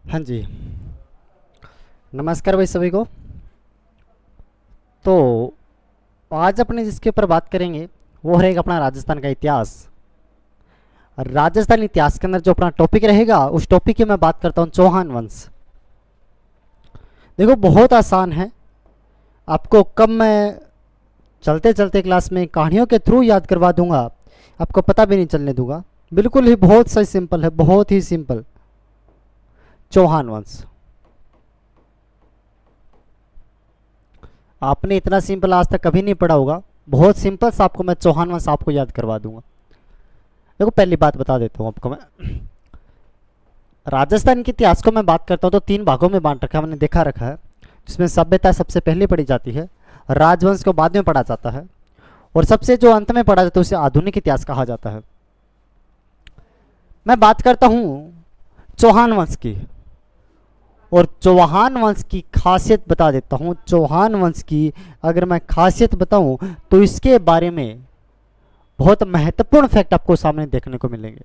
हाँ जी। नमस्कार भाई सभी को। तो आज अपने जिसके ऊपर बात करेंगे वो रहेगा अपना राजस्थान का इतिहास। राजस्थान इतिहास के अंदर जो अपना टॉपिक रहेगा उस टॉपिक की मैं बात करता हूँ चौहान वंश। देखो बहुत आसान है। आपको कब मैं चलते चलते क्लास में कहानियों के थ्रू याद करवा दूंगा, आपको पता भी नहीं चलने दूंगा। बिल्कुल ही बहुत सही सिंपल है, बहुत ही सिंपल। चौहान वंश आपने इतना सिंपल आज तक कभी नहीं पढ़ा होगा। बहुत सिंपल सा आपको मैं चौहान वंश आपको याद करवा दूंगा। देखो पहली बात बता देता हूँ आपको मैं। राजस्थान के इतिहास को मैं बात करता हूँ तो तीन भागों में बांट रखा है, हमने देखा रखा है। जिसमें सभ्यता सबसे पहले पढ़ी जाती है, राजवंश को बाद में पढ़ा जाता है, और सबसे जो अंत में पढ़ा जाता है उसे आधुनिक इतिहास कहा जाता है। मैं बात करता हूँ चौहान वंश की, और चौहान वंश की खासियत बता देता हूँ। चौहान वंश की अगर मैं खासियत बताऊँ तो इसके बारे में बहुत महत्वपूर्ण फैक्ट आपको सामने देखने को मिलेंगे।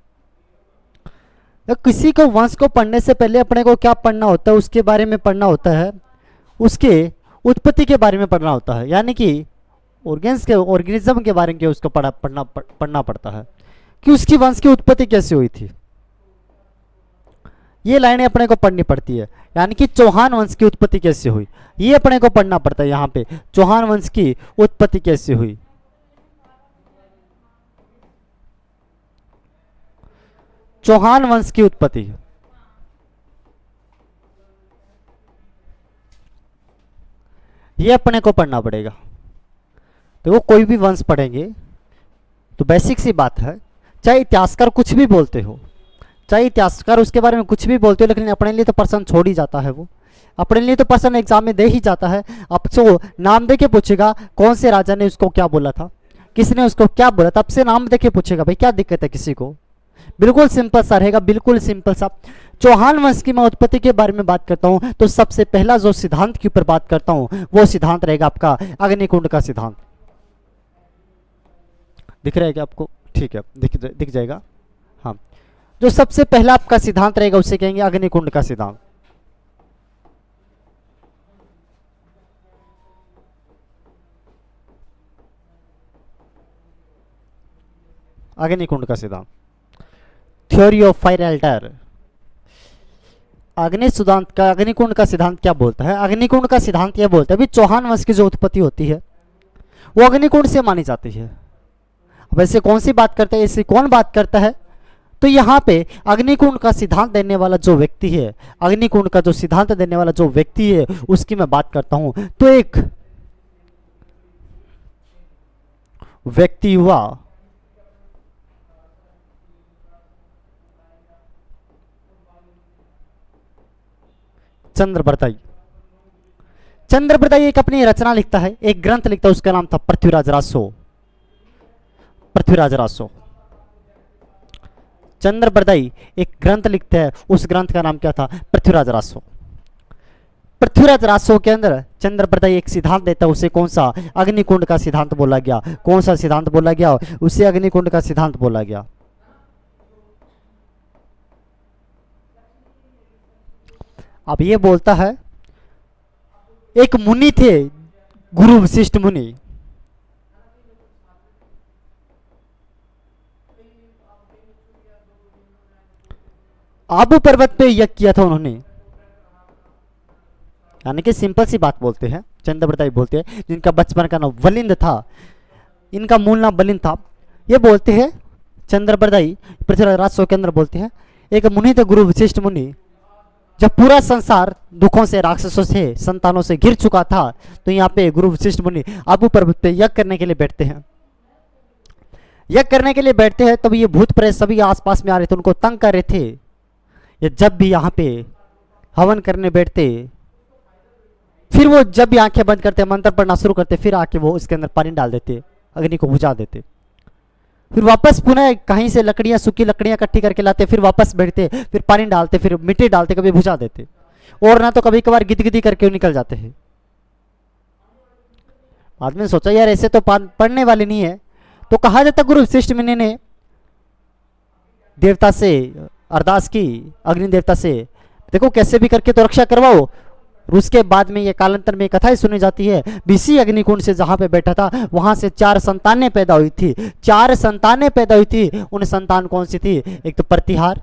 तो किसी को वंश को पढ़ने से पहले अपने को क्या पढ़ना होता है, उसके बारे में पढ़ना होता है, उसके उत्पत्ति के बारे में पढ़ना होता है, यानी कि ऑर्गेनिज्म के बारे में उसको पढ़ना पड़ता है कि उसकी वंश की उत्पत्ति कैसे हुई थी। ये लाइनें अपने को पढ़नी पड़ती है, यानी कि चौहान वंश की उत्पत्ति कैसे हुई, ये अपने को पढ़ना पड़ता है। यहाँ पे चौहान वंश की उत्पत्ति कैसे हुई, चौहान वंश की उत्पत्ति, ये अपने को पढ़ना पड़ेगा। तो वो कोई भी वंश पढ़ेंगे तो बेसिक सी बात है, चाहे इतिहासकार कुछ भी बोलते हो, चाहे इतिहासकार उसके बारे में कुछ भी बोलते हो, लेकिन अपने लिए तो पर्सन छोड़ ही जाता है। वो अपने लिए तो पर्सन एग्जाम में दे ही जाता है। अब तो नाम दे के पूछेगा कौन से राजा ने उसको क्या बोला था, किसने उसको क्या बोला था, अब से नाम दे के पूछेगा भाई क्या दिक्कत है किसी को। बिल्कुल सिंपल सा रहेगा, बिल्कुल सिंपल सा। चौहान वंश की मैं उत्पत्ति के बारे में बात करता हूं तो सबसे पहला जो सिद्धांत के ऊपर बात करता हूं वो सिद्धांत रहेगा आपका अग्निकुंड का सिद्धांत। दिख रहा है क्या आपको? ठीक है, दिख जाएगा। हाँ, जो सबसे पहला आपका सिद्धांत रहेगा उसे कहेंगे अग्निकुंड का सिद्धांत। अग्निकुंड का सिद्धांत, थ्योरी ऑफ फायर एल्टर। अग्निकुंड का सिद्धांत क्या बोलता है? अग्निकुंड का सिद्धांत यह बोलता है भी चौहान वंश की जो उत्पत्ति होती है वो अग्निकुंड से मानी जाती है। अब ऐसे कौन सी बात करता है, ऐसे कौन बात करता है? तो यहाँ पे अग्निकुंड का सिद्धांत देने वाला जो व्यक्ति है, अग्निकुंड का जो सिद्धांत देने वाला जो व्यक्ति है उसकी मैं बात करता हूं। तो एक व्यक्ति हुआ चंद्रप्रदायी। चंद्रप्रदायी एक अपनी रचना लिखता है, एक ग्रंथ लिखता है, उसका नाम था पृथ्वीराज रासो। पृथ्वीराज रासो, चंद्रप्रदायी एक ग्रंथ लिखते हैं, उस ग्रंथ का नाम क्या था? पृथ्वीराज रासो। पृथ्वीराज रासो के अंदर चंद्रप्रदायी एक सिद्धांत देता है, उसे कौन सा? अग्निकुंड का सिद्धांत बोला गया। कौन सा सिद्धांत बोला गया? उसे अग्निकुंड का सिद्धांत बोला गया। अब ये बोलता है, एक मुनि थे, गुरु वशिष्ठ मुनि। आबू पर्वत पे यज्ञ किया था उन्होंने, यानी कि सिंपल सी बात बोलते हैं, चंद्रप्रदायी बोलते हैं, जिनका बचपन का नाम वलिंद था, इनका मूल नाम बलिंद था। ये बोलते हैं चंद्रप्रदायी पृथ्वीराज राजसो के अंदर बोलते हैं, एक मुनि थे गुरु वशिष्ठ मुनि। जब पूरा संसार दुखों से, राक्षसों से, संतानों से घिर चुका था, तो यहाँ पे गुरु वशिष्ठ मुनि आबू पर्वत पे यज्ञ करने के लिए बैठते हैं। यज्ञ करने के लिए बैठते हैं तब ये भूत प्रेत सभी आसपास में आ रहे थे, उनको तंग कर रहे थे। ये जब भी यहाँ पे हवन करने बैठते, फिर वो जब भी आंखें बंद करते, मंत्र पढ़ना शुरू करते, फिर आके वो इसके अंदर पानी डाल देते, अग्नि को बुझा देते। फिर वापस पुनः कहीं से लकड़ियां, सूखी लकड़ियां इकट्ठी करके लाते, फिर वापस बैठते, फिर पानी डालते, फिर मिट्टी डालते, कभी बुझा देते, और ना तो कभी कभार गिदगिदी करके निकल जाते हैं। आदमी ने सोचा यार ऐसे तो पढ़ने वाले नहीं है, तो कहा जाता गुरु वशिष्ठ मुनि ने देवता से अरदास की, अग्नि देवता से, देखो कैसे भी करके तो रक्षा करवाओ। और उसके बाद में ये कालांतर में कथाएं सुनी जाती है, बीसी अग्निकुंड से जहां पे बैठा था वहां से 4 संतानें पैदा हुई थी। 4 संतानें पैदा हुई थी। उन संतान कौन सी थी? एक तो प्रतिहार,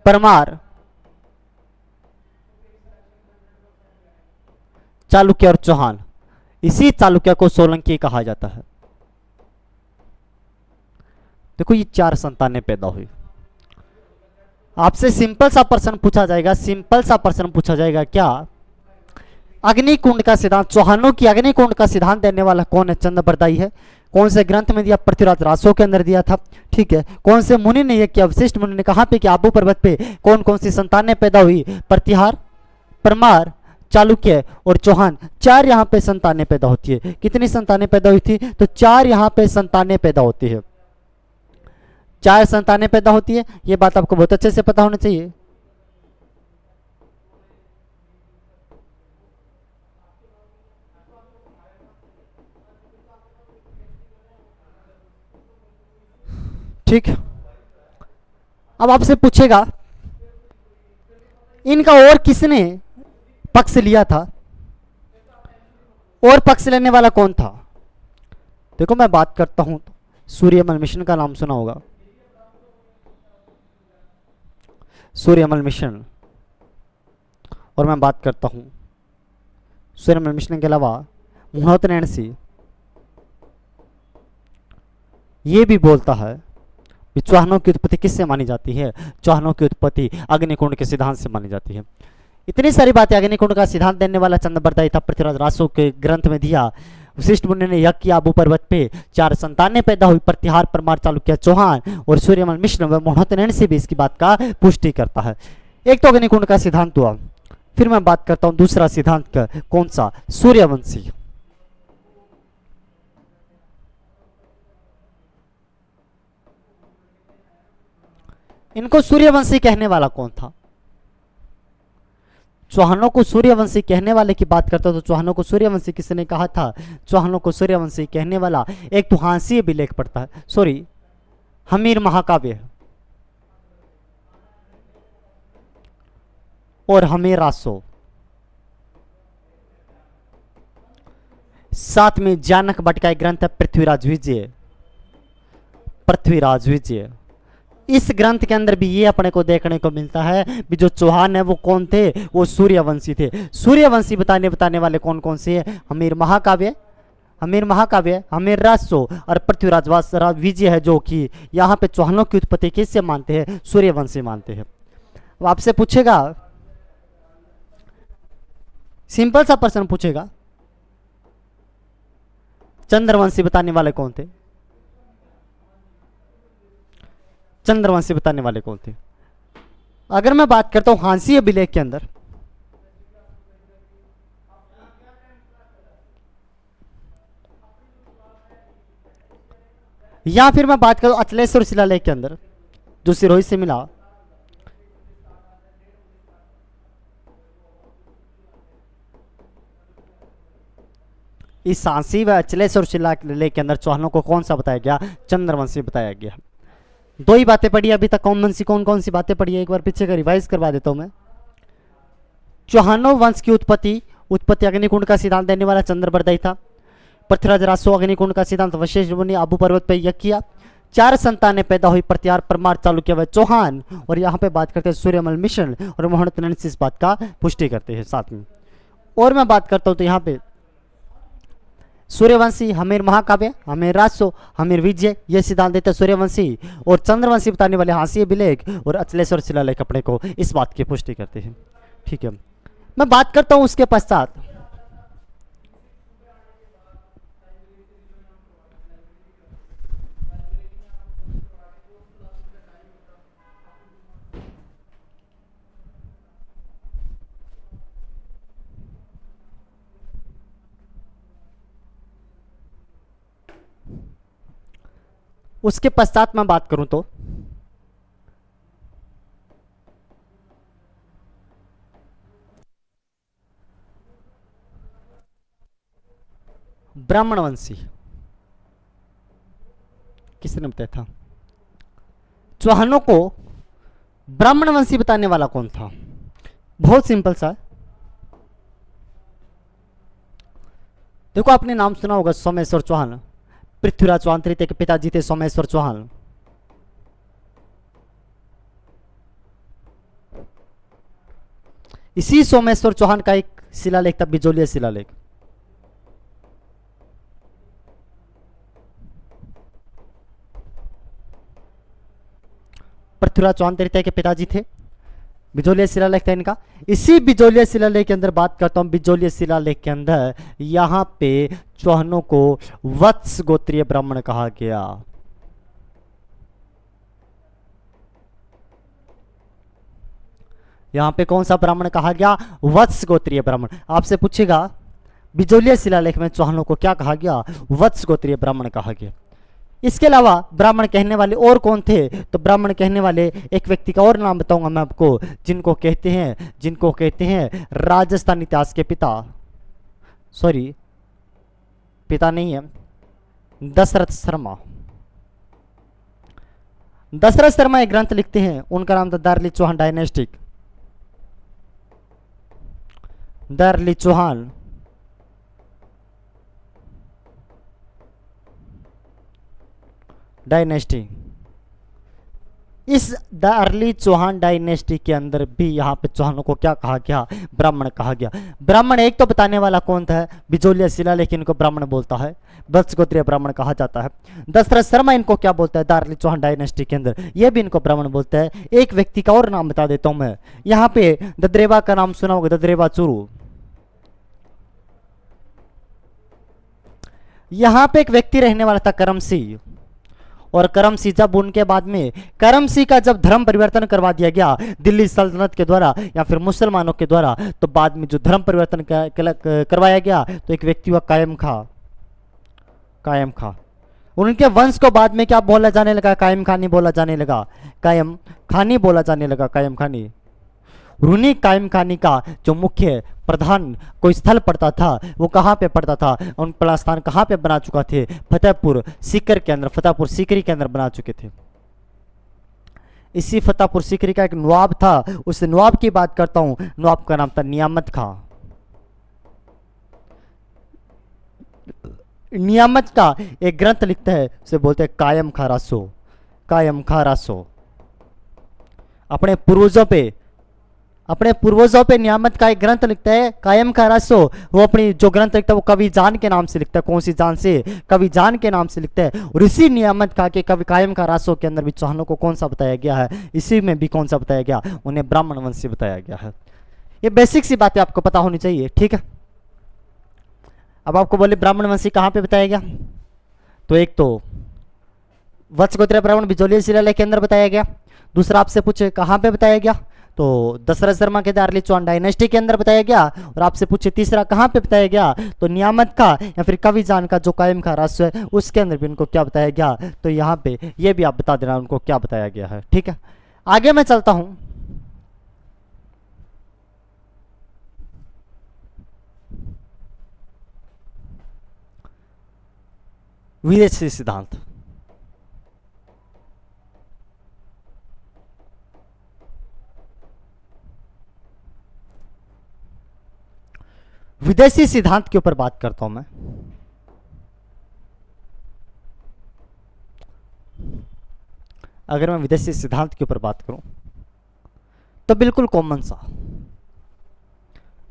परमार, चालुक्य और चौहान। इसी चालुक्य को सोलंकी कहा जाता है। देखो ये 4 संतानें पैदा हुई। आपसे सिंपल सा प्रश्न पूछा जाएगा, सिंपल सा प्रश्न पूछा जाएगा क्या, अग्निकुंड का सिद्धांत, चौहानों की अग्निकुंड का सिद्धांत देने वाला कौन है? चंद्रप्रदायी है। कौन से ग्रंथ में दिया? पृथ्वीराज रासो के अंदर दिया था। ठीक है। कौन से मुनि ने यह किया? वशिष्ठ मुनि ने। कहा पे कि आबू पर्वत पे कौन कौन सी संतानें पैदा हुई? प्रतिहार, परमार, चालुक्य और चौहान। 4 यहाँ पे संतानें पैदा होती है। कितनी संतानें पैदा हुई थी? तो 4 यहाँ पे संतानें पैदा होती है। 4 संतानें पैदा होती है। ये बात आपको बहुत अच्छे से पता होना चाहिए। ठीक। अब आपसे पूछेगा इनका और किसने पक्ष लिया था? और पक्ष लेने वाला कौन था? देखो मैं बात करता हूं तो सूर्यमल मिशन का नाम सुना होगा। सूर्यमल मिशन। और मैं बात करता हूं सूर्यमल मिशन के अलावा मुहूर्त सिंह ये भी बोलता है कि चौहानों की उत्पत्ति किससे मानी जाती है? चौहानों की उत्पत्ति अग्निकुंड के सिद्धांत से मानी जाती है। इतनी सारी बातें अग्निकुंड का सिद्धांत देने वाला चंद्रप्रदायी था। पृथ्वीराज रासो के ग्रंथ में दिया। वशिष्ठ मुनि ने यज्ञ किया आबू पर्वत पे। 4 संतानें पैदा हुई, प्रतिहार, परमार, चालुक्य, चौहान। और सूर्यमल मिश्र व मोहतनैन से भी इसकी बात का पुष्टि करता है। एक तो अग्निकुंड का सिद्धांत हुआ। फिर मैं बात करता हूं दूसरा सिद्धांत का। कौन सा? सूर्यवंशी। इनको सूर्यवंशी कहने वाला कौन था? चौहानों को सूर्यवंशी कहने वाले की बात करता तो चौहानों को सूर्यवंशी किसने कहा था? चौहानों को सूर्यवंशी कहने वाला एक तो हांसी भी लेख पड़ता है, सॉरी हमीर महाकाव्य है और हमीर रासो, साथ में जानक भट्ट का एक ग्रंथ है पृथ्वीराज विजय। पृथ्वीराज विजय, इस ग्रंथ के अंदर भी ये अपने को देखने को मिलता है भी जो चौहान है वो कौन थे? वो सूर्यवंशी थे। सूर्यवंशी बताने वाले कौन कौन से हैं? हमीर महाकाव्य, हमीर महाकाव्य, हमीर रासो और पृथ्वीराज विजय है, जो कि यहाँ पे चौहानों की उत्पत्ति किससे मानते हैं? सूर्यवंशी मानते हैं। अब आपसे पूछेगा, सिंपल सा प्रश्न पूछेगा, चंद्रवंशी बताने वाले कौन थे? चंद्रवंशी बताने वाले कौन थे? अगर मैं बात करता हूं हांसी अभिलेख के अंदर, या फिर मैं बात करूं अचलेश्वर शिलालेख के अंदर जो सिरोही से मिला, इस हांसी व अचलेश्वर शिलालेख के अंदर चौहानों को कौन सा बताया गया? चंद्रवंशी बताया गया। 2 ही बातें पढ़ी अभी तक। कौन कौन सी बातें पढ़ी है एक बार पीछे का रिवाइज करवा देता हूं मैं। चौहानों वंश की उत्पत्ति अग्निकुंड का सिद्धांत देने वाला चंद्रप्रदायी था। पृथ्वीराज रासो अग्निकुंड का सिद्धांत वशिष्ठ मुनि आबू पर्वत पर यज्ञ किया। 4 संतानें पैदा हुई, प्रतिहार, परमार, चालुक्य व चौहान। और यहाँ पे बात करते हैं सूर्यमल मिश्र और मोहनतनैन इस बात का पुष्टि करते हैं साथ में। और मैं बात करता हूँ तो यहाँ पे सूर्यवंशी, हमीर महाकाव्य, हमीर रासो, हमीर विजय, ये सिद्धांत देते सूर्यवंशी। और चंद्रवंशी बताने वाले हांसी अभिलेख और अचलेश्वर शिलालेख अपने को इस बात की पुष्टि करते हैं। ठीक है। मैं बात करता हूं उसके पश्चात मैं बात करूं तो ब्राह्मणवंशी किसने बताया था? चौहानों को ब्राह्मणवंशी बताने वाला कौन था? बहुत सिंपल सा है। देखो आपने नाम सुना होगा सोमेश्वर चौहान। पृथ्वीराज चौहान तृतीय के पिताजी थे सोमेश्वर चौहान। इसी सोमेश्वर चौहान का एक शिलालेख था, बिजोलिया शिलालेख। पृथ्वीराज चौहान तृतीय के पिताजी थे, बिजोलिया शिलालेख था इनका। इसी बिजोलिया शिलालेख के अंदर बात करता हूं, बिजोलिया शिलालेख के अंदर यहां पे चौहानों को वत्स गोत्रीय ब्राह्मण कहा गया। यहां पे कौन सा ब्राह्मण कहा गया? वत्स गोत्रीय ब्राह्मण। आपसे पूछेगा बिजोलिया शिलालेख में चौहानों को क्या कहा गया? वत्स गोत्रीय ब्राह्मण कहा गया। इसके अलावा ब्राह्मण कहने वाले और कौन थे? तो ब्राह्मण कहने वाले एक व्यक्ति का और नाम बताऊंगा मैं आपको, जिनको कहते हैं राजस्थान इतिहास के पिता। सॉरी, पिता नहीं है, दशरथ शर्मा। दशरथ शर्मा एक ग्रंथ लिखते हैं, उनका नाम था दार्ली चौहान डायनेस्टिक। दार्ली चौहान डायनेस्टी। इस दार्ली चौहान डायनेस्टी के अंदर भी यहाँ पे चौहानों को क्या कहा गया? ब्राह्मण कहा गया। ब्राह्मण एक तो बताने वाला कौन था? बिजोलिया शिलालेख इनको ब्राह्मण बोलता है, वत्स गोत्रीय ब्राह्मण कहा जाता है। दशरथ शर्मा इनको क्या बोलता है? दार्ली चौहान डायनेस्टी के अंदर ये भी इनको ब्राह्मण बोलता है। एक व्यक्ति का और नाम बता देता हूं मैं, यहाँ पे ददरेवा का नाम सुना होगा, ददरेवा चूरू। यहां पे एक व्यक्ति रहने वाला था करमसी, और करमसी जब उनके बाद में करमसी का जब धर्म परिवर्तन करवा दिया गया दिल्ली सल्तनत के द्वारा या फिर मुसलमानों के द्वारा, तो बाद में जो धर्म परिवर्तन करवाया गया तो एक व्यक्ति हुआ कायम खां। उनके वंश को बाद में क्या बोला जाने लगा? कायम खानी बोला जाने लगा, कायम खानी बोला जाने लगा, कायम खानी। रूनी कायम खानी का जो मुख्य प्रधान कोई स्थल पड़ता था वो कहाँ पे पड़ता था? उन स्थान कहाँ पे बना चुका थे? फतेहपुर सीकर के अंदर, फतेहपुर सीकरी के अंदर बना चुके थे। इसी फतेहपुर सीकरी का एक नवाब था, उस नवाब की बात करता हूं, नवाब का नाम था नियामत खां। नियामत का एक ग्रंथ लिखता है, उसे बोलते हैं कायम खां रासो। अपने पूर्वजों पे नियामत का एक ग्रंथ लिखता है, कायम खां रासो। वो अपनी जो ग्रंथ लिखता है वो कवि जान के नाम से लिखता है। कौन सी जान से? कवि जान के नाम से लिखता है। और इसी नियामत खां के कवि कायम खां रासो के अंदर भी चौहानों को कौन सा बताया गया है? इसी में भी कौन सा बताया गया? उन्हें ब्राह्मण वंशी बताया गया है। ये बेसिक सी बातें आपको पता होनी चाहिए, ठीक है। अब आपको बोले ब्राह्मण वंशी कहाँ पे बताया गया? तो एक तो वत्स गोत्रीय ब्राह्मण बिजोलिया शिलालेख के अंदर बताया गया। दूसरा आपसे पूछे कहाँ पे बताया गया? तो दशरथ शर्मा के दार्ली चौहान डायनेस्टी के अंदर बताया गया। और आपसे पूछे तीसरा कहाँ पे बताया गया? तो नियामत का या फिर कवि जान का जो कायम खां रासो है उसके अंदर भी उनको क्या बताया गया? तो यहाँ पे ये भी आप बता देना उनको क्या बताया गया है, ठीक है। आगे मैं चलता हूं। विदेशी सिद्धांत। विदेशी सिद्धांत के ऊपर बात करता हूं मैं। अगर मैं विदेशी सिद्धांत के ऊपर बात करूं तो बिल्कुल कॉमन सा,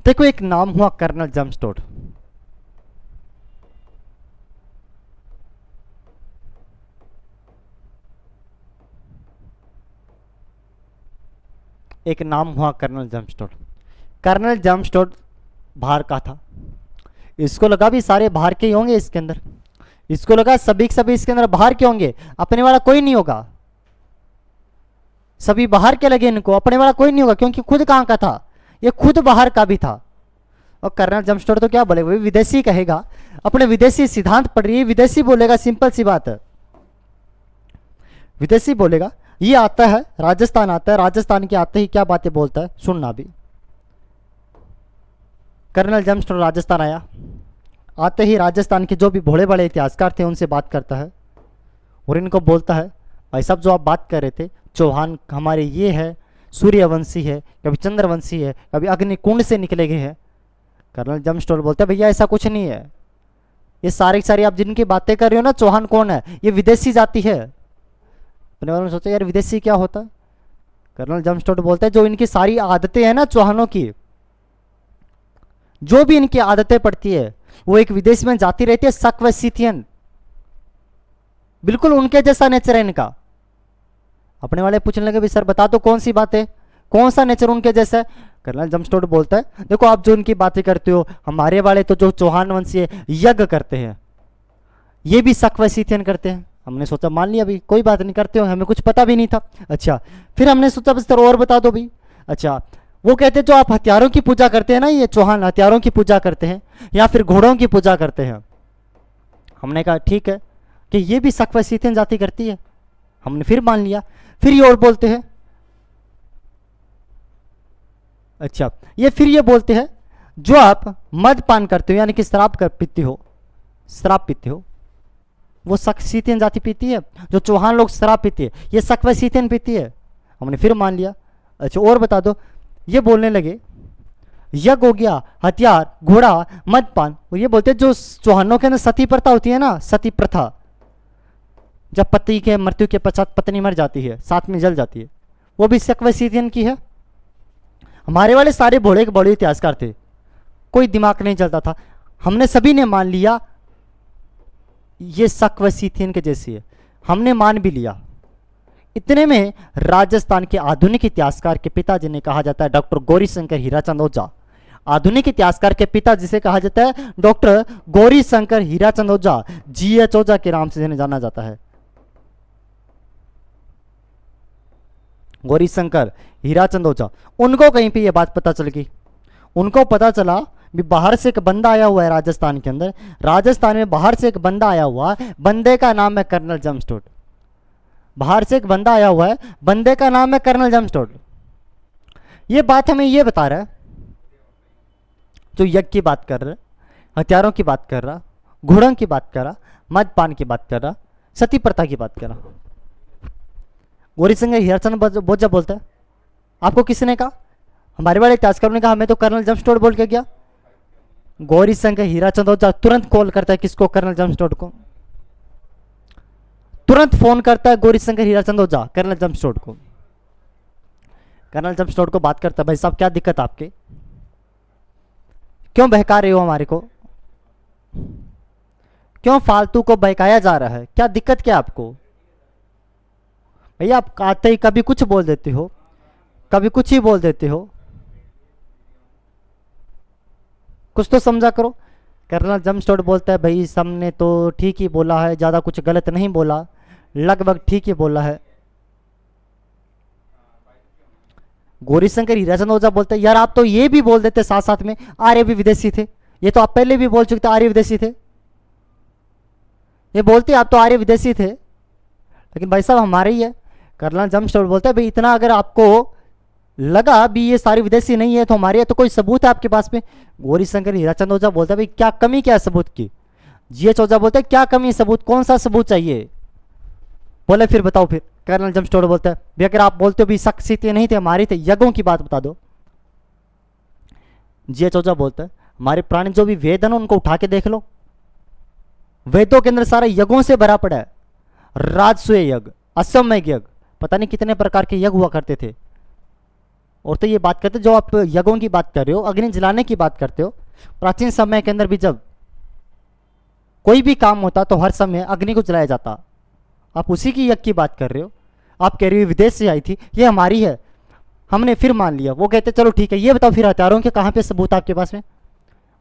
देखो एक नाम हुआ कर्नल जेम्स टोड। एक नाम हुआ colonel James Tod. Colonel James Tod बाहर का था। इसको लगा भी सारे बाहर के ही होंगे इसके अंदर, इसको लगा सभी सभी इसके अंदर बाहर के होंगे, अपने वाला कोई नहीं होगा। सभी बाहर के लगे इनको, अपने वाला कोई नहीं होगा, क्योंकि खुद कहां का था? ये खुद बाहर का भी था। और कर्नल जेम्स टोड तो क्या बोले, वो विदेशी कहेगा, अपने विदेशी सिद्धांत पढ़ रही है, विदेशी बोलेगा, सिंपल सी बात है, विदेशी बोलेगा। ये आता है राजस्थान, आता है राजस्थान के आते ही क्या बातें बोलता है सुनना भी। कर्नल जेम्स टोड राजस्थान आया, आते ही राजस्थान के जो भी भोले बड़े इतिहासकार थे उनसे बात करता है और इनको बोलता है भाई साहब जो आप बात कर रहे थे चौहान हमारे ये है, सूर्यवंशी है, कभी चंद्रवंशी है, कभी अग्निकुंड से निकले गए हैं। कर्नल जम्स्टोल बोलते हैं भैया ऐसा कुछ नहीं है, ये सारी सारी आप जिनकी बातें कर रहे हो ना, चौहान कौन है, ये विदेशी जाति है। अपने बारे में सोचा यार विदेशी क्या होता है। कर्नल जम्स्टोल बोलते हैं जो इनकी सारी आदतें हैं ना चौहानों की, जो भी इनकी आदतें पड़ती है वो एक विदेश में जाती रहती है, शक व सीथियन, बिल्कुल उनके जैसा नेचर है इनका। अपने वाले पूछने लगे भी सर बता दो कौन सी बात है, कौन सा नेचर उनके जैसा है। कर्नल जम्स्टोड बोलता है देखो आप जो उनकी बातें करते हो, हमारे वाले तो जो चौहान वंशी है यज्ञ करते हैं, ये भी शक व सीथियन करते हैं। हमने सोचा मान लिया भाई कोई बात नहीं, करते हो, हमें कुछ पता भी नहीं था। अच्छा फिर हमने सोचा बस और बता दो भाई। अच्छा वो कहते जो आप हथियारों की पूजा करते हैं ना, ये चौहान हथियारों की पूजा करते हैं या फिर घोड़ों की पूजा करते हैं। हमने कहा ठीक है कि ये भी शक व सीथियन जाति करती है, हमने फिर मान लिया। फिर ये और बोलते हैं, अच्छा ये फिर ये बोलते हैं जो आप मद पान करते हो यानी कि शराब पीते हो, शराब पीते हो, वो शक सीथियन जाति पीती है। जो चौहान लोग शराब पीते हैं ये शक व सीथियन पीती है, हमने फिर मान लिया। अच्छा और बता दो। ये बोलने लगे यज्ञ हो गया, हथियार, घोड़ा, मदपान, और ये बोलते हैं जो चौहानों के अंदर सती प्रथा होती है ना, सती प्रथा, जब पति के मृत्यु के पश्चात पत्नी मर जाती है, साथ में जल जाती है, वो भी शक व सीथियन की है। हमारे वाले सारे भोले के बड़े इतिहासकार थे, कोई दिमाग नहीं चलता था, हमने सभी ने मान लिया ये शक व सीथियन के जैसी है, हमने मान भी लिया। इतने में राजस्थान के आधुनिक इतिहासकार के पिता जिन्हें कहा जाता है डॉक्टर गौरीशंकर हीराचंद ओझा, आधुनिक इतिहासकार के पिता जिसे कहा जाता है डॉक्टर गौरीशंकर हीराचंद ओझा, GH ओझा के नाम से जिन्हें जाना जाता है, गौरीशंकर हीराचंद ओझा, उनको कहीं पे ये बात पता चल गई। उनको पता चला भी बाहर से एक बंदा आया हुआ है राजस्थान के अंदर, राजस्थान में बाहर से एक बंदा आया हुआ है, बंदे का नाम है कर्नल जम्स्टोड। बाहर से एक बंदा आया हुआ है, बंदे का नाम है कर्नल जम्स्टोड। ये बात हमें ये बता रहा है, जो यज्ञ की बात कर रहा है, हथियारों की बात कर रहा, घोड़ों की बात कर रहा, मदपान की बात कर रहा, सती प्रथा की बात कर रहा। गौरीशंकर हीराचंद ओझा बोलता है आपको किसने कहा? हमारे वाले इतिहासकारों ने कहा, हमें तो कर्नल जम्स्टोड बोल के गया। गौरीशंकर हीराचंद ओझा तुरंत कॉल करता है किसको? कर्नल जम्स्टोड को। तुरंत फोन करता है गौरीशंकर हीराचंद ओझा कर्नल जम्स्टोड को। कर्नल जम्स्टोड को बात करता है, भाई साहब क्या दिक्कत आपके, क्यों बहका रहे हो हमारे को, क्यों फालतू को बहकाया जा रहा है, क्या दिक्कत क्या आपको? भैया आप आते ही कभी कुछ बोल देते हो, कभी कुछ ही बोल देते हो, कुछ तो समझा करो। कर्नल जम्स्टोड बोलता है भाई सबने तो ठीक ही बोला है, ज़्यादा कुछ गलत नहीं बोला, लगभग ठीक ही बोला है। गौरीशंकर हीराचंद ओझा बोलता है यार आप तो ये भी बोल देते साथ साथ में आर्य भी विदेशी थे, ये तो आप पहले भी बोल चुके थे आर्य विदेशी थे, ये बोलते आप तो आर्य विदेशी थे, लेकिन भाई साहब हमारे ही है। कर्नल जम्स्टोड बोलता है भाई इतना अगर आपको लगा भी ये सारी विदेशी नहीं है तो हमारे, तो कोई सबूत है आपके पास में? गौरीशंकर हीराचंद ओझा बोलता है भाई क्या कमी क्या है सबूत की? GH ओझा बोलता है क्या कमी, सबूत कौन सा सबूत चाहिए? बोले फिर बताओ। फिर कर्नल जम्स्टोड बोलता है भाई अगर आप बोलते हो भी शक सीथियन नहीं थे, हमारे थे, यज्ञों की बात बता दो। GH ओझा बोलता है हमारे पुराने जो भी वेद है ना उनको उठा के देख लो, वेदों के अंदर सारा यज्ञों से भरा पड़ा है, राजसूय यज्ञ, अश्वमेध यज्ञ, पता नहीं कितने प्रकार के यज्ञ हुआ करते थे। और तो ये बात करते जो आप यज्ञों की बात कर रहे हो, अग्नि जलाने की बात करते हो, प्राचीन समय के अंदर भी जब कोई भी काम होता तो हर समय अग्नि को जलाया जाता, आप उसी की यज्ञ की बात कर रहे हो। आप कह रहे हो विदेश से आई थी, ये हमारी है, हमने फिर मान लिया। वो कहते चलो ठीक है, ये बताओ फिर हथियारों के कहाँ पे सबूत आपके पास में?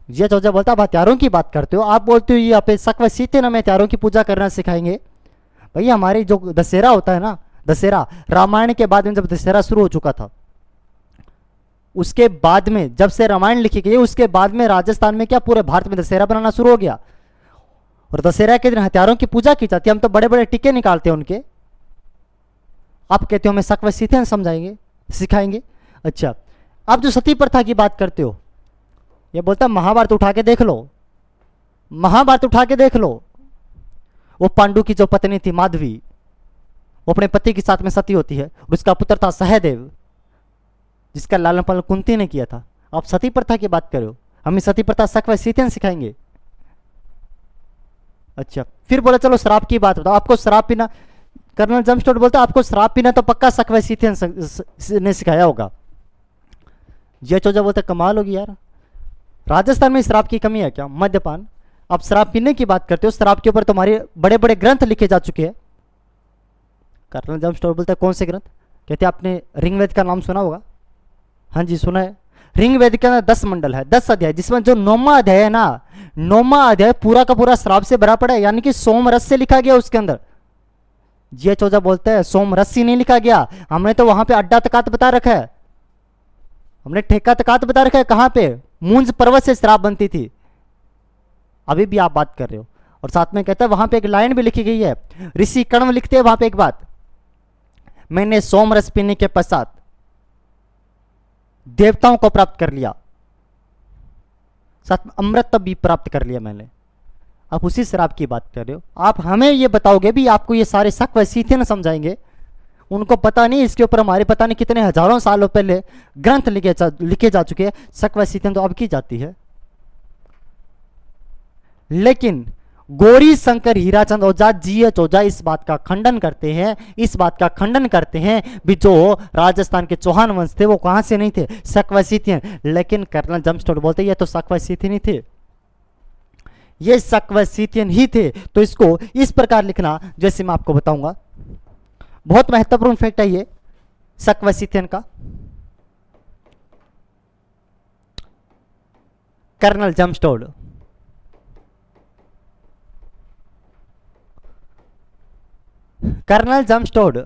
GH ओझा बोलता आप हथियारों की बात करते हो, आप बोलते हो ये आप शक व सीथियन हमें हथियारों की पूजा करना सिखाएंगे। भैया हमारे जो दशहरा होता है ना, दशहरा रामायण के बाद में जब दशहरा शुरू हो चुका था, उसके बाद में जब से रामायण लिखी गई उसके बाद में राजस्थान में क्या पूरे भारत में दशहरा बनाना शुरू हो गया, और दशहरा के दिन हथियारों की पूजा की जाती है। हम तो बड़े बड़े टीके निकालते हैं उनके, आप कहते हो हमें शक व सीथियन समझाएंगे, सिखाएंगे। अच्छा आप जो सती प्रथा की बात करते हो, ये बोलता है महाभारत उठा के देख लो, महाभारत उठा के देख लो, वो पांडु की जो पत्नी थी माधवी, वो अपने पति के साथ में सती होती है और उसका पुत्र था सहदेव, जिसका लालन पालन कुंती ने किया था। आप सती प्रथा की बात कर रहे हो, हमें सती प्रथा शक व सीथन सिखाएंगे। अच्छा, फिर बोला चलो शराब की बात बताओ, आपको शराब पीना, कर्नल जम्पस्टोड बोलता आपको शराब पीना तो पक्का शक व सीथन ने सिखाया होगा। ये चौजा बोलता कमाल होगी यार, राजस्थान में शराब की कमी है क्या? मद्यपान, आप शराब पीने की बात करते हो, शराब के ऊपर तुम्हारे बड़े बड़े ग्रंथ लिखे जा चुके हैं। कर्नल जम्पस्टोड बोलता है कौन से ग्रंथ? कहते हैं आपने ऋग्वेद का नाम सुना होगा। हाँ जी सुना है। ऋग्वेद के अंदर 10 मंडल है, 10 अध्याय, जिसमें जो 9वां अध्याय है ना, 9वां अध्याय पूरा का पूरा शराब से भरा पड़ा है, यानी कि सोम रस से लिखा गया उसके अंदर। ये चौजा बोलता है सोम रस से नहीं लिखा गया, हमने तो वहां पे अड्डा तकात बता रखा है, हमने ठेका तकात बता रखा है। कहां पे? मूंज पर्वत से शराब बनती थी। अभी भी आप बात कर रहे हो। और साथ में कहता है वहां पे एक लाइन भी लिखी गई है, ऋषि कण्व लिखते हैं वहां पे एक बात, मैंने सोम रस पीने के पश्चात देवताओं को प्राप्त कर लिया, साथ में अमृत भी प्राप्त कर लिया मैंने। आप उसी शराब की बात कर रहे हो। आप हमें ये बताओगे भी, आपको ये सारे शक व सीथे न समझाएंगे। उनको पता नहीं, इसके ऊपर हमारे पता नहीं कितने हजारों सालों पहले ग्रंथ लिखे जा चुके हैं। शक व सीथे तो अब की जाती है। लेकिन गौरी शंकर हीराचंद ओझा जीएच ओझा इस बात का खंडन करते हैं, इस बात का खंडन करते हैं भी जो राजस्थान के चौहान वंश थे वो कहां से नहीं थे, शक व सीथियन। लेकिन कर्नल जम्पस्टोड बोलते ये तो शक व सीथियन ही थे, ये शक व सीथियन ही थे। तो इसको इस प्रकार लिखना, जैसे मैं आपको बताऊंगा, बहुत महत्वपूर्ण फैक्ट है ये शक व सीथियन का। कर्नल जम्पस्टोड कर्नल जम्पस्टोड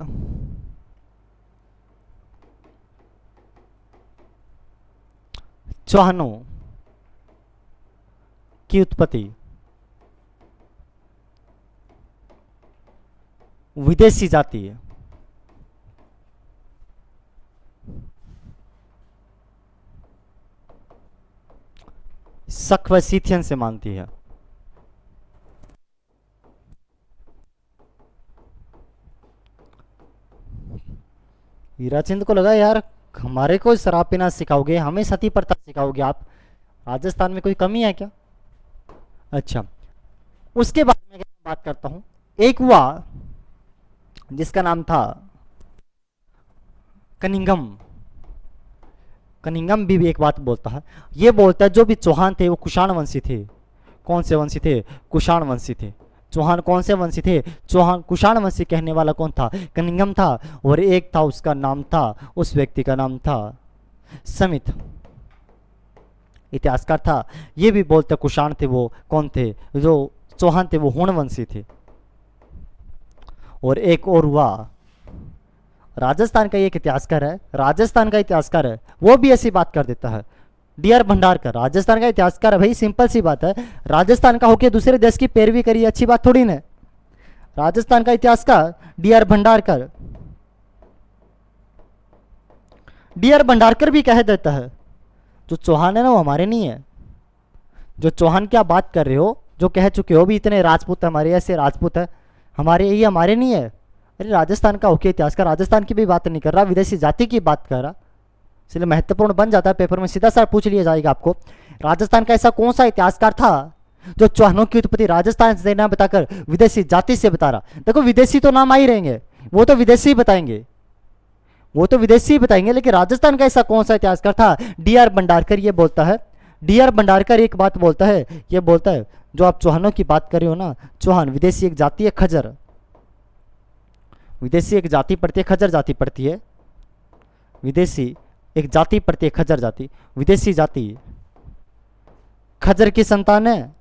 चौहानों की उत्पत्ति विदेशी जाति है, शक व सीथियन से मानती है। हीराचंद को लगा यार हमारे को शराब पीना सिखाओगे, हमें सती प्रथा सिखाओगे आप, राजस्थान में कोई कमी है क्या? अच्छा, उसके बाद में बात करता हूं। एक हुआ जिसका नाम था कनिंगम। कनिंगम भी एक बात बोलता है, ये बोलता है जो भी चौहान थे वो कुषाण वंशी थे। कौन से वंशी थे? कुषाण वंशी थे। चौहान कौन से वंशी थे? चौहान कुषाण वंशी कहने वाला कौन था? कनिंगम था। और एक था, उसका नाम था, उस व्यक्ति का नाम था समित, इतिहासकार था। ये भी बोलते कुषाण थे वो कौन थे? जो चौहान थे वो हुण वंशी थे। और एक और हुआ राजस्थान का एक इतिहासकार है, राजस्थान का इतिहासकार है, वो भी ऐसी बात कर देता है। डीआर भंडारकर राजस्थान का इतिहासकार है भाई, सिंपल सी बात है। राजस्थान का होके दूसरे देश की पैरवी करी, अच्छी बात थोड़ी ना। राजस्थान का इतिहासकार डीआर भंडारकर, डीआर भंडारकर भी कह देता है जो चौहान है ना वो हमारे नहीं है। जो चौहान की आप बात कर रहे हो, जो कह चुके हो भी इतने राजपूत हमारे, ऐसे राजपूत है हमारे, ये हमारे नहीं है। अरे राजस्थान का होके इतिहासकार राजस्थान की भी बात नहीं कर रहा, विदेशी जाति की बात कर रहा, इसलिए महत्वपूर्ण बन जाता है। पेपर में सीधा सा पूछ लिया जाएगा आपको, राजस्थान का ऐसा कौन सा इतिहासकार था जो चौहानों की उत्पत्ति राजस्थान से ना बताकर विदेशी जाति से बता रहा? देखो विदेशी तो नाम आ ही रहेंगे, वो तो विदेशी ही बताएंगे, वो तो विदेशी ही बताएंगे, लेकिन राजस्थान का ऐसा कौन सा इतिहासकार था? डीआर भंडारकर ये बोलता है। डीआर भंडारकर एक बात बोलता है, ये बोलता है जो आप चौहानों की बात कर रहे हो ना, चौहान विदेशी एक जाति है खजर, विदेशी एक जाति पड़ती है, खजर जाति पड़ती है। विदेशी एक जाति पड़ती है खजर जाति, विदेशी जाति खजर की संतान है।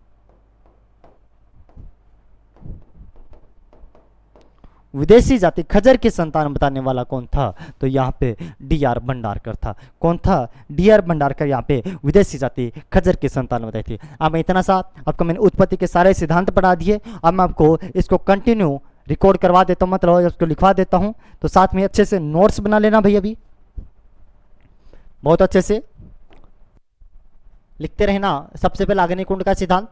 विदेशी जाति खजर की संतान बताने वाला कौन था? तो यहाँ पे डीआर भंडारकर था। कौन था? डीआर भंडारकर यहाँ पे विदेशी जाति खजर की संतान बताई थी। अब मैं इतना सा आपको मैंने उत्पत्ति के सारे सिद्धांत पढ़ा दिए, अब मैं आपको इसको कंटिन्यू रिकॉर्ड करवा देता हूँ, मतलब उसको लिखवा देता हूँ, तो साथ में अच्छे से नोट्स बना लेना भाई, अभी बहुत अच्छे से लिखते रहना। सबसे पहले अग्निकुंड का सिद्धांत,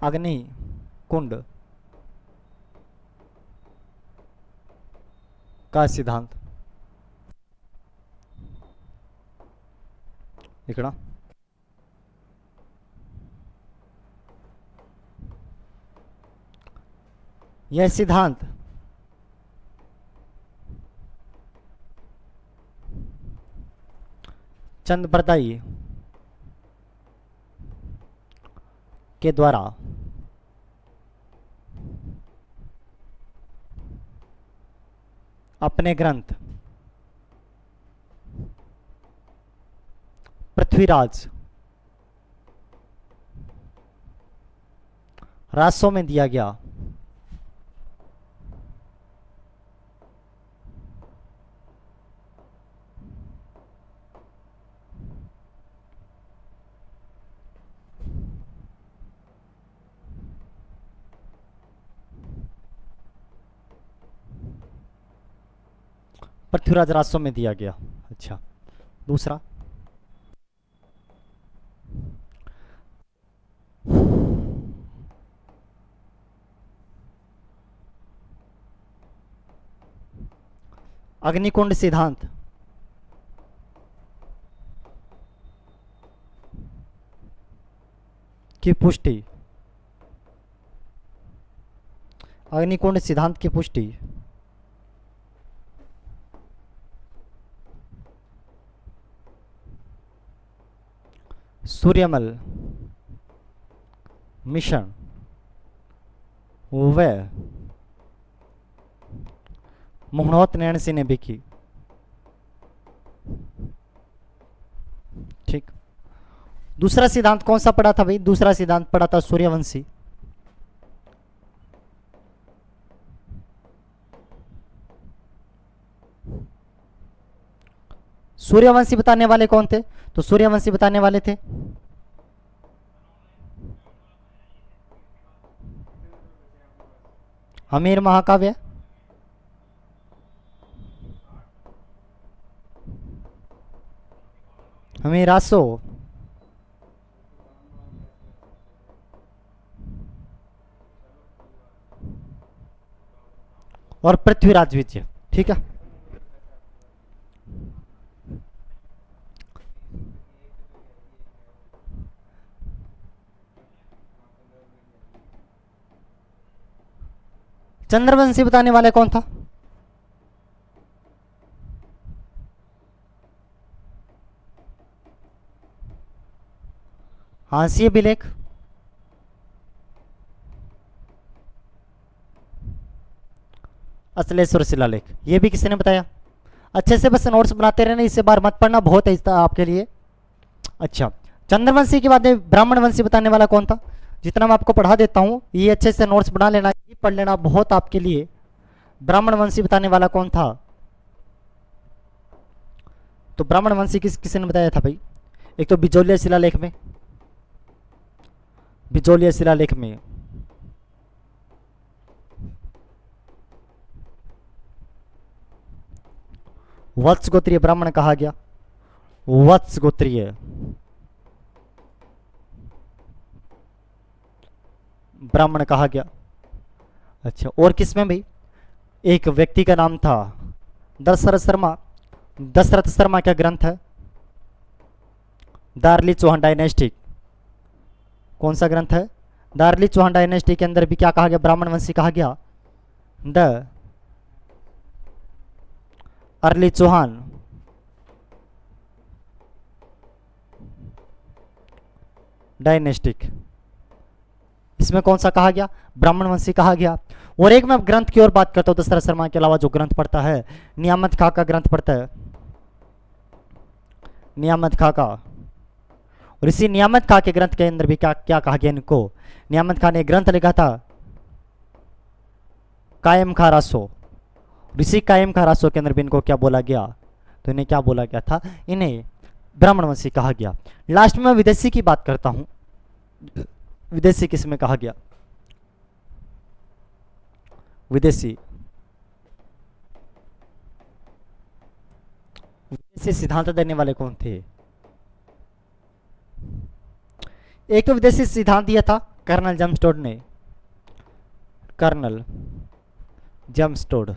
अग्नि कुंड का सिद्धांत इकड़ा यह सिद्धांत चंद बरदाई के द्वारा अपने ग्रंथ पृथ्वीराज रासों में दिया गया। पृथ्वीराज रासों में दिया गया। अच्छा, दूसरा अग्निकुंड सिद्धांत की पुष्टि, अग्निकुंड सिद्धांत की पुष्टि सूर्यमल मिशन व मोहनोत नैन सिंह ने भी की। ठीक, दूसरा सिद्धांत कौन सा पढ़ा था भाई? दूसरा सिद्धांत पढ़ा था सूर्यवंशी। सूर्यवंशी बताने वाले कौन थे? तो सूर्यवंशी बताने वाले थे हमीर महाकाव्य, हमीर रासो, और पृथ्वीराज विजय। ठीक है, चंद्रवंशी बताने वाले कौन था? हांसी अभिलेख, अचलेश्वर शिलालेख। ये भी किसी ने बताया? अच्छे से बस नोट्स बनाते रहना, इससे बार मत पढ़ना, बहुत है आपके लिए। अच्छा, चंद्रवंशी के बाद में ब्राह्मणवंशी बताने वाला कौन था? जितना मैं आपको पढ़ा देता हूँ, ये अच्छे से नोट्स बना लेना, ये पढ़ लेना, बहुत आपके लिए। ब्राह्मणवंशी बताने वाला कौन था? तो ब्राह्मणवंशी किसी ने बताया था भाई? एक तो बिजोलिया शिलालेख में, बिजोलिया शिलालेख में वत्स गोत्रीय ब्राह्मण कहा गया, वत्स गोत्रीय ब्राह्मण कहा गया। अच्छा, और किसमें भाई? एक व्यक्ति का नाम था दशरथ शर्मा। दशरथ शर्मा क्या ग्रंथ है? दार्ली चौहान डायनेस्टिक। कौन सा ग्रंथ है? दार्ली चौहान डायनेस्टी के अंदर भी क्या कहा गया? ब्राह्मणवंशी कहा गया, द अर्ली चौहान डायनेस्टिक। इसमें कौन सा कहा गया? ब्राह्मणवंशी कहा गया। और एक मैं ग्रंथ की ओर बात करता हूं, दशरथ शर्मा के अलावा जो ग्रंथ पढ़ता है, नियामत खां का ग्रंथ पढ़ता है, नियामत खां का। और इसी नियामत खां के ग्रंथ के अंदर भी क्या क्या कहा गया इनको? नियामत खां ने ग्रंथ लिखा था कायम खां रासो। ऋषि कायम खां रासो के अंदर भी इनको क्या बोला गया? तो इन्हें क्या बोला गया था? इन्हें ब्राह्मणवंशी कहा गया। लास्ट में मैं विदेशी की बात करता हूं। विदेशी किसमें कहा गया? विदेशी, विदेशी सिद्धांत देने वाले कौन थे? एक तो विदेशी सिद्धांत दिया था कर्नल जमस्टोड ने, कर्नल जमस्टोड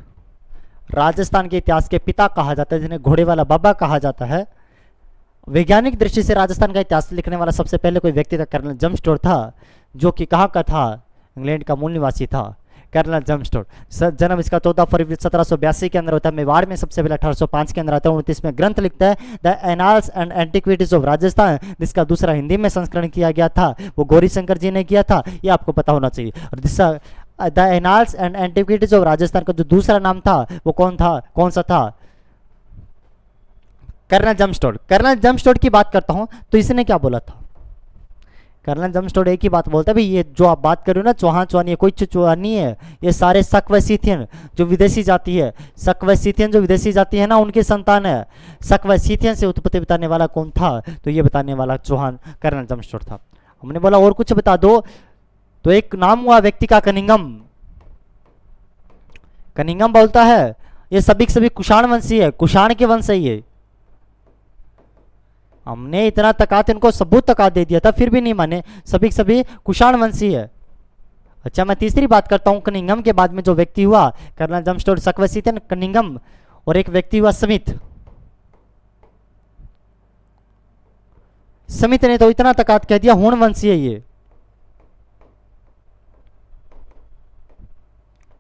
राजस्थान के इतिहास के पिता कहा जाता है, जिन्हें घोड़े वाला बाबा कहा जाता है। वैज्ञानिक दृष्टि से राजस्थान का इतिहास लिखने वाला सबसे पहले कोई व्यक्ति था, कर्नल जमस्टोड था, जो कि कहाँ का था, इंग्लैंड का मूल निवासी था कर्नल जमस्टोड। जन्म इसका 14 फरवरी 1782 के अंदर होता है। मेवाड़ में सबसे पहले 1805 के अंदर आता है। 29 में ग्रंथ लिखता है the annals and antiquities of Rajasthan, जिसका दूसरा हिंदी में संस्करण किया गया था, वो गौरी शंकर जी ने किया था, ये आपको पता होना चाहिए। और दूसरा the annals and antiquities of Rajasthan का जो दूसरा नाम था वो कौन सा था, कर्नल जमस्टोड। कर्नल जमस्टोड की बात करता हूं तो इसने क्या बोला था, कर्नल जमस्टोड एक ही बात बोलता है, भाई ये जो आप बात कर रहे हो ना चौहान चौहान, ये कोई चौहान नहीं है, ये सारे शक व सीथियन जो विदेशी जाति है, शक व सीथियन जो विदेशी जाति है ना, उनकी संतान है। शक व सीथियन से उत्पत्ति बताने वाला कौन था, तो ये बताने वाला चौहान कर्नल जमस्टोड था। हमने बोला और कुछ बता दो, तो एक नाम हुआ व्यक्ति का कनिंगम। कनिंगम बोलता है ये सभी के सभी कुषाण वंशी है, कुषाण के वंश है ये। हमने इतना तकात इनको सबूत तकात दे दिया था, फिर भी नहीं माने, सभी के सभी कुषाण वंशी है। अच्छा, मैं तीसरी बात करता हूं, कनिंगम के बाद में जो व्यक्ति हुआ कर्नल जमस्टोड, सकवसीतन, कनिंगम, और एक व्यक्ति हुआ स्मिथ। स्मिथ ने तो इतना तकात कह दिया हूण वंशी है ये।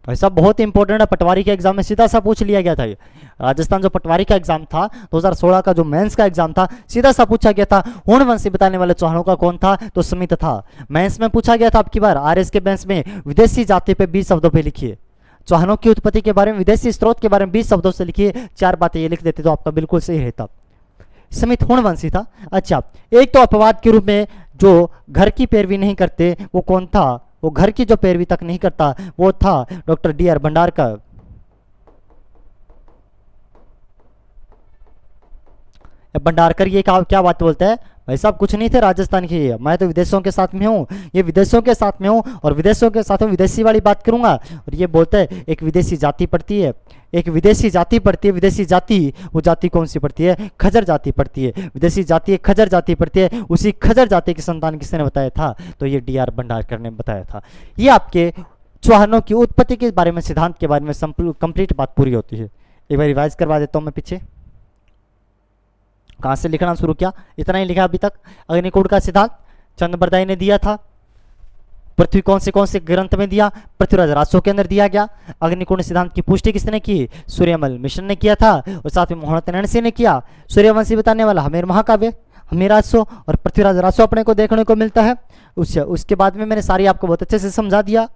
ऐसा बहुत इंपॉर्टेंट है, पटवारी के एग्जाम में सीधा सा पूछ लिया गया था ये। राजस्थान जो पटवारी का एग्जाम था 2016 का, जो मेंस का एग्जाम था, सीधा सा पूछा गया था हूण वंशी बताने वाले चौहानों का कौन था, तो स्मिथ था। मेंस में पूछा गया था आपकी बार आरएस के बेंच में, विदेशी जाति पे 20 शब्दों पे लिखिए, चौहानों की उत्पत्ति के बारे में, विदेशी स्रोत के बारे में 20 शब्दों से लिखिए, 4 बातें ये लिख देते तो आपका बिल्कुल सही रहता। स्मिथ हूण वंशी था। अच्छा, एक तो अपवाद के रूप में जो घर की पैरवी नहीं करते वो कौन था, वो घर की जो पैरवी तक नहीं करता वो था डॉक्टर डी.आर. भंडारकर। भंडारकर ये क्या बात बोलता है, भाई साहब कुछ नहीं थे राजस्थान के, मैं तो विदेशों के साथ में हूँ, ये विदेशों के साथ में हूँ, और विदेशों के साथ में विदेशी वाली बात करूंगा। और ये बोलता है एक विदेशी जाति पड़ती है, एक विदेशी जाति पड़ती है, विदेशी जाति, वो जाति कौन सी पड़ती है, खजर जाति पड़ती है, विदेशी जाति एक खजर जाति पड़ती है। उसी खजर जाति की संतान किसने बताया था, तो ये डी.आर. भंडारकर ने बताया था। ये आपके चौहानों की उत्पत्ति के बारे में, सिद्धांत के बारे में कंप्लीट बात पूरी होती है। एक बार रिवाइज करवा देता हूँ मैं पीछे कहाँ से लिखना शुरू किया, इतना ही लिखा अभी तक। अग्निकूट का सिद्धांत चंद्रबरदाई ने दिया था। पृथ्वी कौन से ग्रंथ में दिया, पृथ्वीराज राजसो के अंदर दिया गया। अग्निकूट सिद्धांत की पुष्टि किसने की, सूर्यमल मिशन ने किया था, और साथ में मोहन नारायण सिंह ने किया। सूर्यवंशी बताने वाला हमीर महाकाव्य, हमीर राजसो और पृथ्वीराज राजसो अपने को देखने को मिलता है। उसके बाद में मैंने सारी आपको बहुत अच्छे से समझा दिया।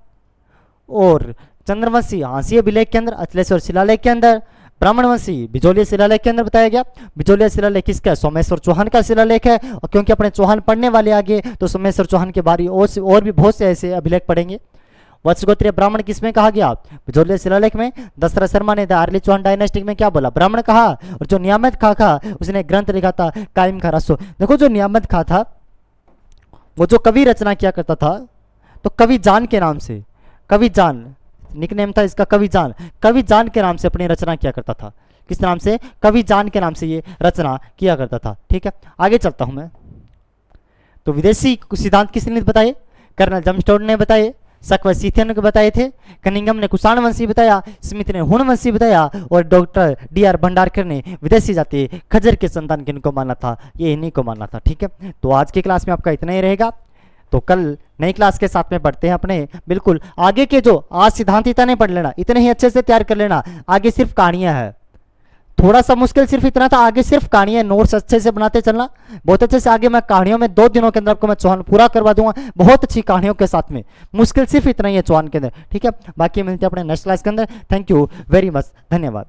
और चंद्रवंशी हांसी अभिलेख के अंदर, अचलेश्वर शिलालेख के अंदर, ब्राह्मणवंशी बिजोलिया शिलालेख के अंदर बताया गया। बिजोलिया शिलालेख किसका, सोमेश्वर चौहान का शिलालेख है। और क्योंकि अपने चौहान पढ़ने वाले आगे, तो सोमेश्वर चौहान के बारे और भी बहुत से ऐसे अभिलेख पढ़ेंगे। वत्सगोत्रीय ब्राह्मण किसमें कहा गया, बिजोलिया शिलालेख में। दशरथ शर्मा ने द अर्ली चौहान डायनेस्टिक में क्या बोला, ब्राह्मण कहा। और जो नियामत खा था उसने ग्रंथ लिखा था कायम खा रासो। देखो जो नियामत खा था वो जो कवि रचना किया करता था, तो कवि जान के नाम से, कवि जान निकनेम था इसका, कवि जान, कवि जान के नाम से अपनी रचना किया करता था। किस नाम से, कवि जान के नाम से ये रचना किया करता था। ठीक है, आगे चलता हूं मैं। तो विदेशी सिद्धांत किसने बताए, कर्नल जमस्टोड ने बताए, सकवसीथियन ने बताए थे, कनिंगम ने कुषाण वंशी बताया, स्मिथ ने हूण वंशी बताया, और डॉक्टर डी.आर. भंडारकर ने विदेशी जाति खजर के संतान किनको माना था, ये इन्हीं को माना था। ठीक है, तो आज की क्लास में आपका इतना ही रहेगा। तो कल नई क्लास के साथ में पढ़ते हैं अपने बिल्कुल आगे के, जो आज सिद्धांत इतना नहीं पढ़ लेना, इतने ही अच्छे से तैयार कर लेना। आगे सिर्फ कहानियां है, थोड़ा सा मुश्किल सिर्फ इतना था, आगे सिर्फ कहानियां, नोट्स अच्छे से बनाते चलना बहुत अच्छे से। आगे मैं कहानियों में 2 दिनों के अंदर आपको मैं चौहान पूरा करवा दूंगा, बहुत अच्छी कहानियों के साथ में। मुश्किल सिर्फ इतना ही है चौहान के अंदर। ठीक है, बाकी मिलते हैं अपने नेक्स्ट क्लास के अंदर। थैंक यू वेरी मच, धन्यवाद।